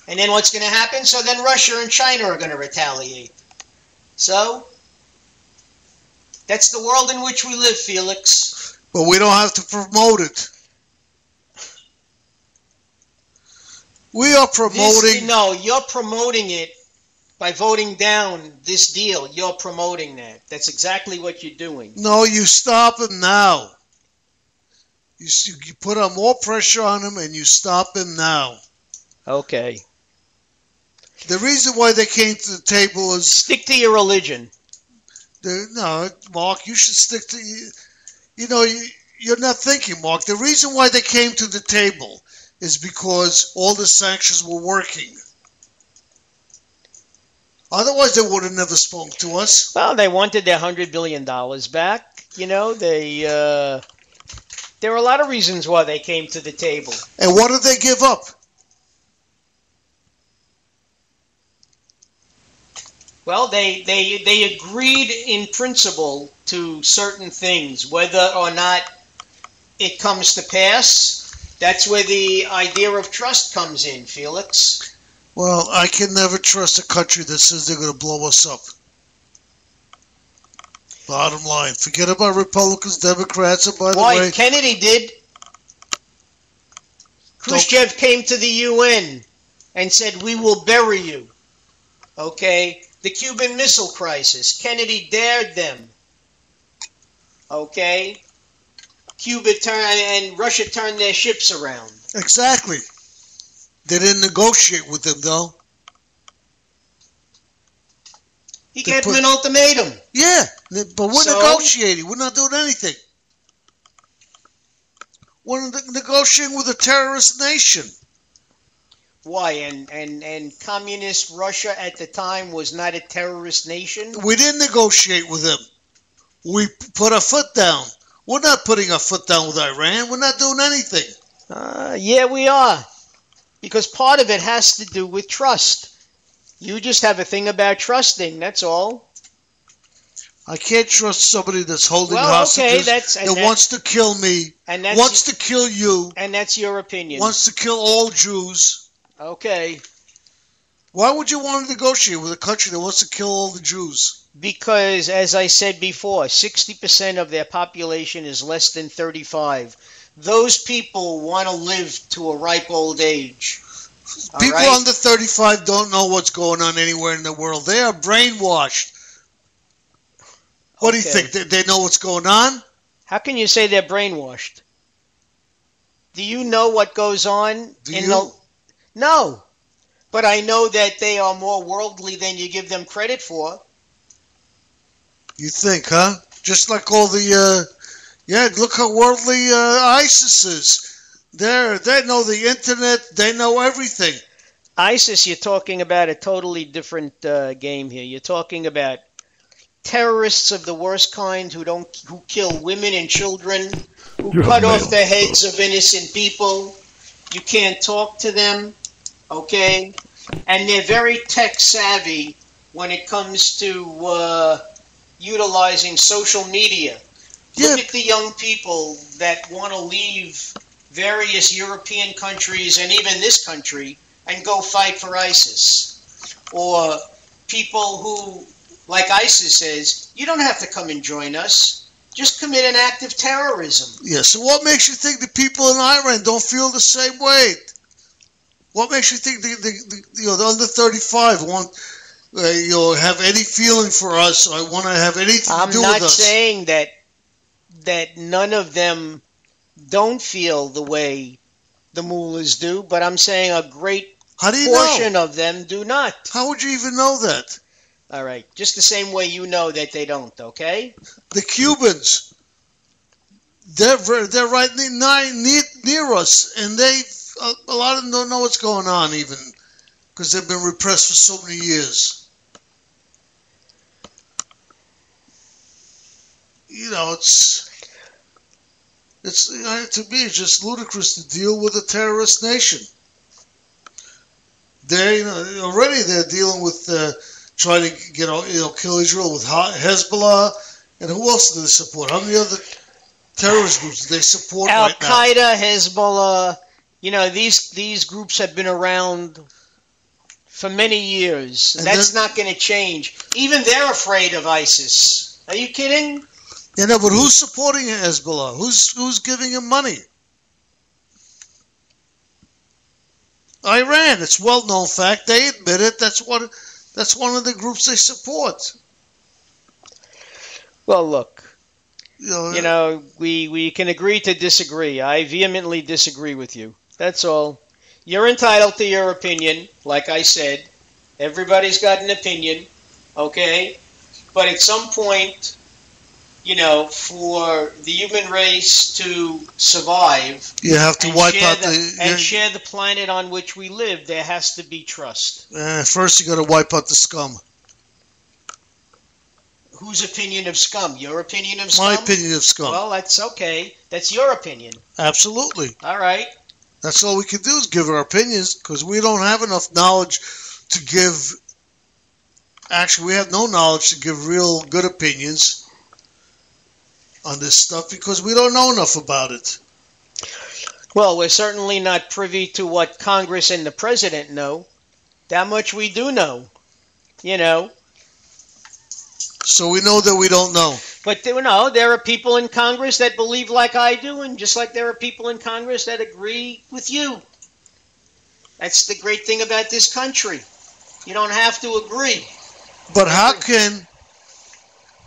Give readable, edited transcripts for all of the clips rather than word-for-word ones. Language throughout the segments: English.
And then what's going to happen? So then Russia and China are going to retaliate. So that's the world in which we live, Felix. But we don't have to promote it. We are promoting... No, you're promoting it by voting down this deal. You're promoting that. That's exactly what you're doing. No, you stop him now. You put on more pressure on him and you stop him now. Okay. The reason why they came to the table is... Stick to your religion. No, Mark, you should stick to... You're not thinking, Mark. The reason why they came to the table is because all the sanctions were working. Otherwise, they would have never spoken to us. Well, they wanted their $100 billion back. There were a lot of reasons why they came to the table. And what did they give up? Well, they agreed in principle to certain things. Whether or not it comes to pass, that's where the idea of trust comes in, Felix. Well, I can never trust a country that says they're going to blow us up. Bottom line. Forget about Republicans, Democrats, and by the way... Why? Kennedy did. Khrushchev came to the UN and said, we will bury you. Okay? The Cuban Missile Crisis. Kennedy dared them. Okay? Cuba turned and Russia turned their ships around. Exactly. They didn't negotiate with them, though. He gave them an ultimatum. Yeah, but we're negotiating. We're not doing anything. We're negotiating with a terrorist nation. Why? And communist Russia at the time was not a terrorist nation? We didn't negotiate with them. We put our foot down. We're not putting our foot down with Iran. We're not doing anything. Yeah, we are. Because part of it has to do with trust. You just have a thing about trusting, that's all. I can't trust somebody that's holding hostages that wants to kill me, wants to kill you. And that's your opinion. Wants to kill all Jews. Okay. Why would you want to negotiate with a country that wants to kill all the Jews? Because, as I said before, 60% of their population is less than 35. Those people want to live to a ripe old age. People under 35 don't know what's going on anywhere in the world. They are brainwashed. What do you think? They know what's going on? How can you say they're brainwashed? Do you know what goes on? No. But I know that they are more worldly than you give them credit for. You think, huh? Just like all the... look how worldly ISIS is. They know the internet. They know everything. ISIS, you're talking about a totally different game here. You're talking about terrorists of the worst kind who kill women and children, who cut off the heads of innocent people. You can't talk to them, okay? And they're very tech savvy when it comes to utilizing social media. Look at the young people that want to leave various European countries and even this country and go fight for ISIS. Or people who, like ISIS says, you don't have to come and join us. Just commit an act of terrorism. Yeah, so what makes you think the people in Iran don't feel the same way? What makes you think the under 35 want have any feeling for us or want to have anything to do with us? I'm not saying that none of them don't feel the way the mullahs do, but I'm saying a great portion of them do not. How would you even know that? All right, just the same way you know that they don't, okay? The Cubans, they're right near us, and a lot of them don't know what's going on even, because they've been repressed for so many years. To me, it's just ludicrous to deal with a terrorist nation. Already they're dealing with trying to kill Israel with Hezbollah, and who else do they support? How many other terrorist groups do they support right now? Al-Qaeda, Hezbollah. These groups have been around for many years. And That's not going to change. Even they're afraid of ISIS. Are you kidding? You know, but who's supporting Hezbollah? Who's giving him money? Iran. It's a well-known fact. They admit it. That's one of the groups they support. Well, look. You know, we can agree to disagree. I vehemently disagree with you. That's all. You're entitled to your opinion, like I said. Everybody's got an opinion, okay? But at some point, for the human race to survive, you have to share the planet on which we live, there has to be trust. First, you got to wipe out the scum. Whose opinion of scum? Your opinion of scum? My opinion of scum. Well, that's okay. That's your opinion. Absolutely. All right. That's all we can do is give our opinions because we don't have enough knowledge to give. Actually, we have no knowledge to give real good opinions on this stuff because we don't know enough about it. Well, we're certainly not privy to what Congress and the president know. That much we do know. So we know that we don't know. But there are people in Congress that believe like I do, and just like there are people in Congress that agree with you. That's the great thing about this country. You don't have to agree. But how can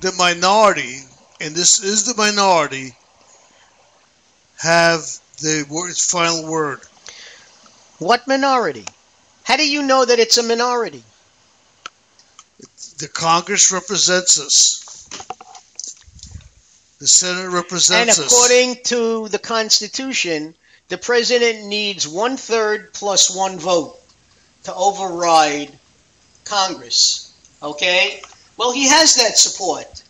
the minority, and this is the minority, have the final word? What minority? How do you know that it's a minority? The Congress represents us. The Senate represents us. And according to the Constitution, the president needs 1/3 plus one vote to override Congress. Okay? Well, he has that support.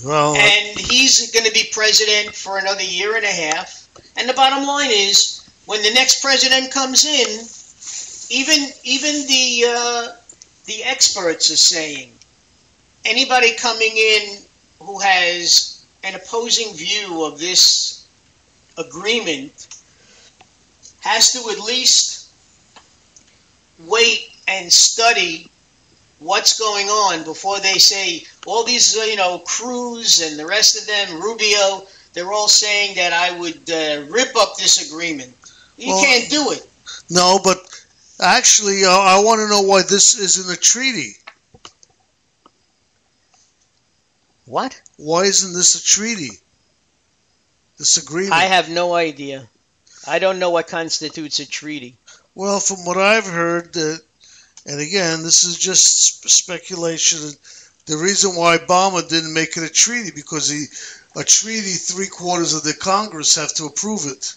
Well, and he's going to be president for another year and a half. And the bottom line is, when the next president comes in, even the experts are saying anybody coming in who has an opposing view of this agreement has to at least wait and study what's going on before they say all these, Cruz and the rest of them, Rubio, they're all saying that I would rip up this agreement. You can't do it. No, but actually, I want to know why this isn't a treaty. What? Why isn't this a treaty? This agreement? I have no idea. I don't know what constitutes a treaty. Well, from what I've heard, and again, this is just speculation, the reason why Obama didn't make it a treaty, because a treaty, 3/4 of the Congress have to approve it.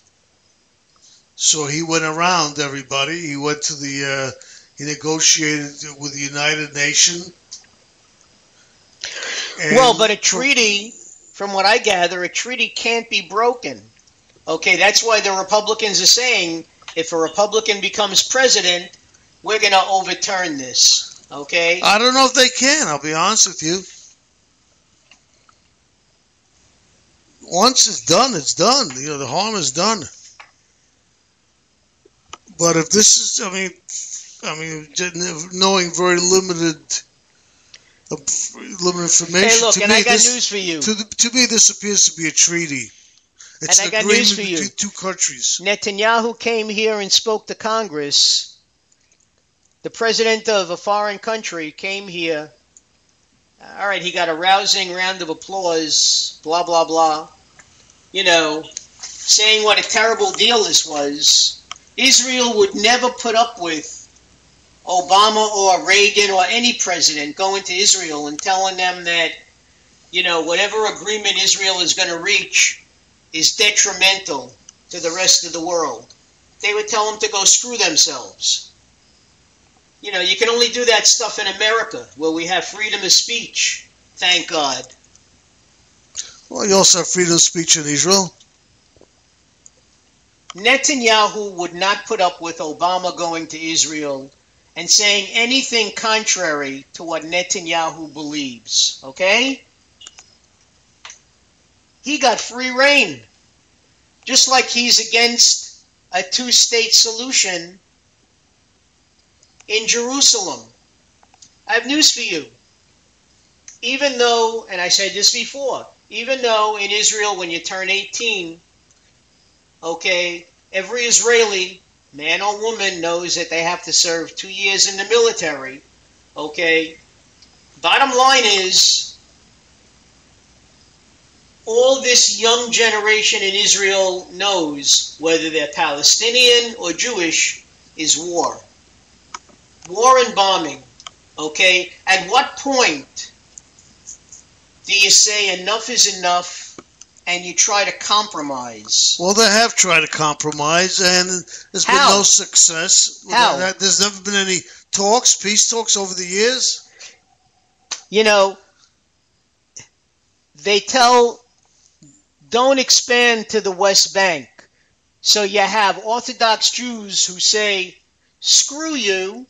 So he went around everybody. He went to he negotiated with the United Nations. Well, but a treaty, from what I gather, a treaty can't be broken. Okay, that's why the Republicans are saying if a Republican becomes president, we're going to overturn this. Okay? I don't know if they can, I'll be honest with you. Once it's done, it's done. The harm is done. But if this is, knowing very limited information. Hey, look, and I got news for you. To me, this appears to be a treaty. It's an agreement between two countries. Netanyahu came here and spoke to Congress. The president of a foreign country came here. All right, he got a rousing round of applause, blah, blah, blah. Saying what a terrible deal this was. Israel would never put up with Obama or Reagan or any president going to Israel and telling them that, whatever agreement Israel is going to reach is detrimental to the rest of the world. They would tell them to go screw themselves. You can only do that stuff in America, where we have freedom of speech, thank God. Well, you also have freedom of speech in Israel. Netanyahu would not put up with Obama going to Israel and saying anything contrary to what Netanyahu believes, okay? He got free rein. Just like he's against a two-state solution in Jerusalem. I have news for you. Even though, and I said this before, even though in Israel when you turn 18, okay, every Israeli, man or woman, knows that they have to serve 2 years in the military, okay, bottom line is, all this young generation in Israel knows, whether they're Palestinian or Jewish, is war. War and bombing, okay? At what point do you say enough is enough and you try to compromise? Well, they have tried to compromise, and there's been no success. How? There's never been any talks, peace talks over the years. You know, they tell, don't expand to the West Bank. So you have Orthodox Jews who say, screw you,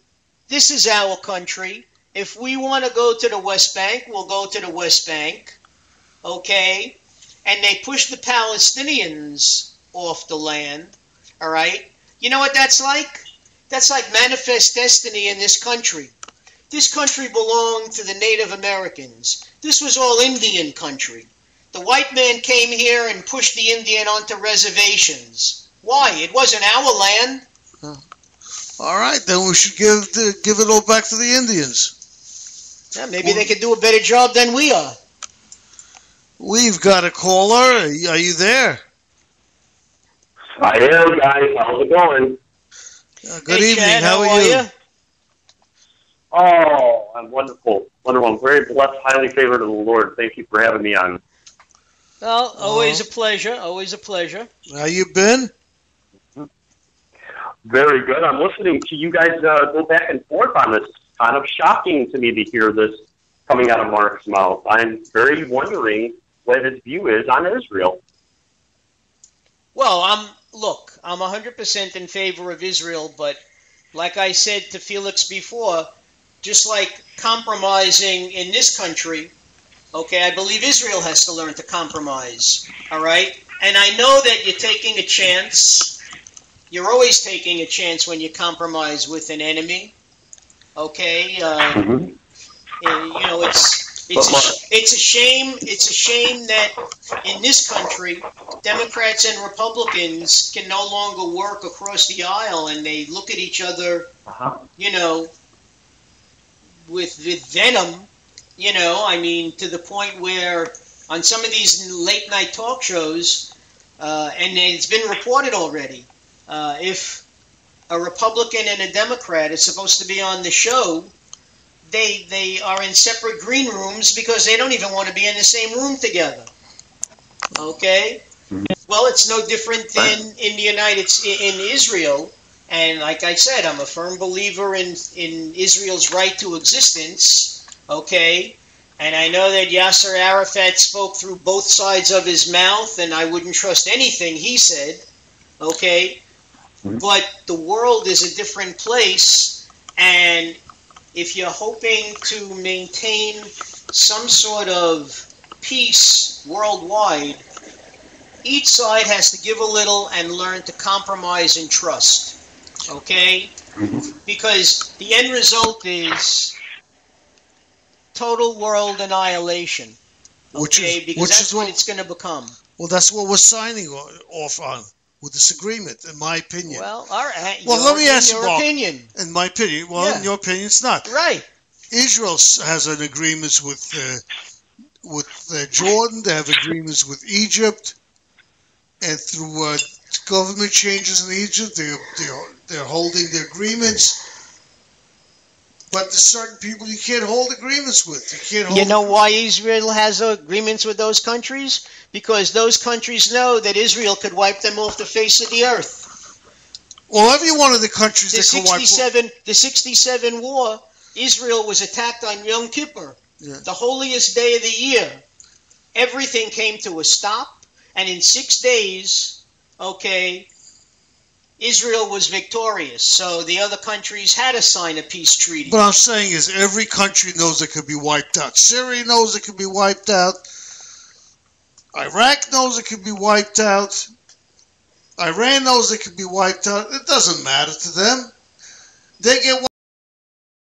this is our country. If we want to go to the West Bank, we'll go to the West Bank. Okay? And they push the Palestinians off the land. All right? You know what that's like? That's like manifest destiny in this country. This country belonged to the Native Americans. This was all Indian country. The white man came here and pushed the Indian onto reservations. Why? It wasn't our land. All right, then we should give it all back to the Indians. Yeah, maybe they could do a better job than we are. We've got a caller. Are you there? I am, guys. How's it going? Good hey, evening. Chad, how are you? Oh, I'm wonderful. Wonderful. I'm very blessed, highly favored of the Lord. Thank you for having me on. Well, always a pleasure. Always a pleasure. How you been? Very good. I'm listening to you guys go back and forth on this. It's kind of shocking to me to hear this coming out of Mark's mouth. I'm very wondering what his view is on Israel. Well, I'm 100% in favor of Israel, but like I said to Felix before, just like compromising in this country, okay, I believe Israel has to learn to compromise, all right? And I know that you're taking a chance. You're always taking a chance when you compromise with an enemy, okay? And, you know, it's a shame. It's a shame that in this country, Democrats and Republicans can no longer work across the aisle, and they look at each other, you know, with venom. You know, I mean, to the point where on some of these late night talk shows, and it's been reported already, if a Republican and a Democrat is supposed to be on the show, they are in separate green rooms because they don't even want to be in the same room together. Okay? Well, it's no different than in Israel. And like I said, I'm a firm believer in Israel's right to existence. Okay? And I know that Yasser Arafat spoke through both sides of his mouth, and I wouldn't trust anything he said. Okay? But the world is a different place, and if you're hoping to maintain some sort of peace worldwide, each side has to give a little and learn to compromise and trust. Okay? Because the end result is total world annihilation. Okay? Because that's what it's going to become. Well, that's what we're signing off on with this agreement, in my opinion. Well, all right. Well, let me ask you, your opinion. In my opinion. Well, Yeah. in your opinion, it's not. Right. Israel has an agreements with Jordan. They have agreements with Egypt, and through government changes in Egypt, they're holding the agreements. But there's certain people you can't hold agreements with. You know why Israel has agreements with those countries? Because those countries know that Israel could wipe them off the face of the earth. Well, every one of the countries that can wipe the 67 war, Israel was attacked on Yom Kippur, the holiest day of the year. Everything came to a stop, and in 6 days, okay, Israel was victorious. So the other countries had to sign a peace treaty. What I'm saying is every country knows it could be wiped out. Syria knows it could be wiped out. Iraq knows it could be wiped out. Iran knows it could be wiped out. It doesn't matter to them. They get